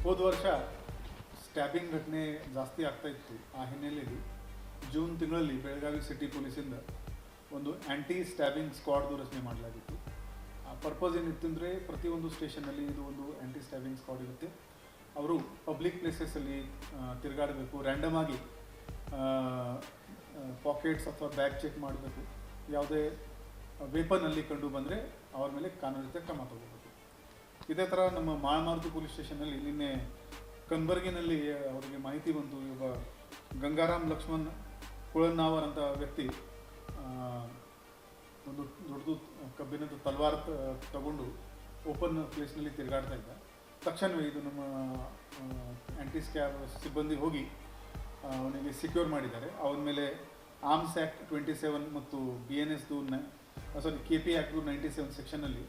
ಹೋದ ವರ್ಷ ಸ್ಟ್ಯಾಬಿಂಗ್ ಘಟನೆ ಜಾಸ್ತಿ ಆಗ್ತಾ ಇತ್ತು. ಆ ಹಿನ್ನೆಲೆಯಲ್ಲಿ ಜೂನ್ ತಿಂಗಳಲ್ಲಿ ಬೆಳಗಾವಿ ಸಿಟಿ ಪೊಲೀಸಿಂದ ಒಂದು ಆ್ಯಂಟಿ ಸ್ಟ್ಯಾಬಿಂಗ್ ಸ್ಕ್ವಾಡ್ದು ರಚನೆ ಮಾಡಲಾಗಿತ್ತು. ಆ ಪರ್ಪಸ್ ಏನಿತ್ತು ಅಂದರೆ, ಪ್ರತಿಯೊಂದು ಸ್ಟೇಷನಲ್ಲಿ ಇದು ಒಂದು ಆ್ಯಂಟಿ ಸ್ಟ್ಯಾಬಿಂಗ್ ಸ್ಕ್ವಾಡ್ ಇರುತ್ತೆ. ಅವರು ಪಬ್ಲಿಕ್ ಪ್ಲೇಸಸಲ್ಲಿ ತಿರುಗಾಡಬೇಕು, ರ್ಯಾಂಡಮ್ ಆಗಿ ಪಾಕೆಟ್ಸ್ ಅಥವಾ ಬ್ಯಾಗ್ ಚೆಕ್ ಮಾಡಬೇಕು. ಯಾವುದೇ ವೇಪನಲ್ಲಿ ಕಂಡು ಬಂದರೆ ಅವ್ರ ಮೇಲೆ ಕಾನೂನಿತ ಕ್ರಮ ತಗೋಬೇಕು. ಇದೇ ಥರ ನಮ್ಮ ಮಾಳಮಾರುತಿ ಪೊಲೀಸ್ ಸ್ಟೇಷನಲ್ಲಿ ನಿನ್ನೆ ಕನ್ಬರ್ಗಿನಲ್ಲಿ ಅವರಿಗೆ ಮಾಹಿತಿ ಬಂತು, ಒಬ್ಬ ಗಂಗಾರಾಮ್ ಲಕ್ಷ್ಮಣ್ ಕುಳನ್ನಾವರ್ ಅಂತ ವ್ಯಕ್ತಿ ಒಂದು ದೊಡ್ಡದು ಕಬ್ಬಿಣದ ತಲ್ವಾರ್ ತಗೊಂಡು ಓಪನ್ ಪ್ಲೇಸ್ನಲ್ಲಿ ತಿರುಗಾಡ್ತಾ ಇದ್ದ. ತಕ್ಷಣವೇ ಇದು ನಮ್ಮ ಆ್ಯಂಟಿ ಸ್ಕ್ಯಾಬ್ ಸಿಬ್ಬಂದಿ ಹೋಗಿ ಅವನಿಗೆ ಸಿಕ್ಯೂರ್ ಮಾಡಿದ್ದಾರೆ. ಅವನ ಮೇಲೆ ಆರ್ಮ್ಸ್ ಆ್ಯಕ್ಟ್ 27 ಮತ್ತು BNSದು KP ಆ್ಯಕ್ಟ್ದು 97 ಸೆಕ್ಷನಲ್ಲಿ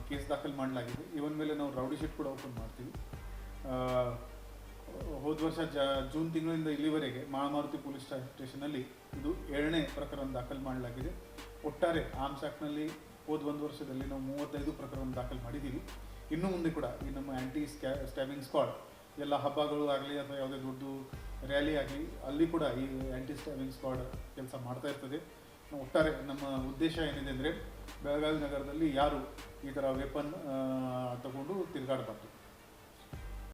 ಕೇಸ್ ದಾಖಲು ಮಾಡಲಾಗಿದೆ. ಇವನ ಮೇಲೆ ನಾವು ರೌಡಿ ಶೀಟ್ ಕೂಡ ಓಪನ್ ಮಾಡ್ತೀವಿ. ಹೋದ ವರ್ಷ ಜೂನ್ ತಿಂಗಳಿಂದ ಇಲ್ಲಿವರೆಗೆ ಮಾಳಮಾರುತಿ ಪೊಲೀಸ್ ಸ್ಟೇಷನಲ್ಲಿ ಇದು 7ನೇ ಪ್ರಕರಣ ದಾಖಲು ಮಾಡಲಾಗಿದೆ. ಒಟ್ಟಾರೆ ಆರ್ಮ್ಸ್ ಆ್ಯಕ್ಟ್ನಲ್ಲಿ ಹೋದ 1 ವರ್ಷದಲ್ಲಿ ನಾವು 35 ಪ್ರಕರಣ ದಾಖಲು ಮಾಡಿದ್ದೀವಿ. ಇನ್ನು ಮುಂದೆ ಕೂಡ ಈ ನಮ್ಮ ಆ್ಯಂಟಿ ಸ್ಟ್ಯಾಬಿಂಗ್ ಸ್ಕ್ವಾಡ್ ಎಲ್ಲ ಹಬ್ಬಗಳು ಆಗಲಿ ಅಥವಾ ಯಾವುದೇ ದೊಡ್ಡ ರ್ಯಾಲಿ ಆಗಲಿ ಅಲ್ಲಿ ಕೂಡ ಈ ಆ್ಯಂಟಿ ಸ್ಟ್ಯಾಬಿಂಗ್ ಸ್ಕ್ವಾಡ್ ಕೆಲಸ ಮಾಡ್ತಾ ಇರ್ತದೆ. ಒಟ್ಟಾರೆ ನಮ್ಮ ಉದ್ದೇಶ ಏನಿದೆ ಅಂದರೆ, ಬೆಳಗಾವಿ ನಗರದಲ್ಲಿ ಯಾರು ಈ ಥರ ವೆಪನ್ ತಗೊಂಡು ತಿರುಗಾಡಬಾರ್ದು.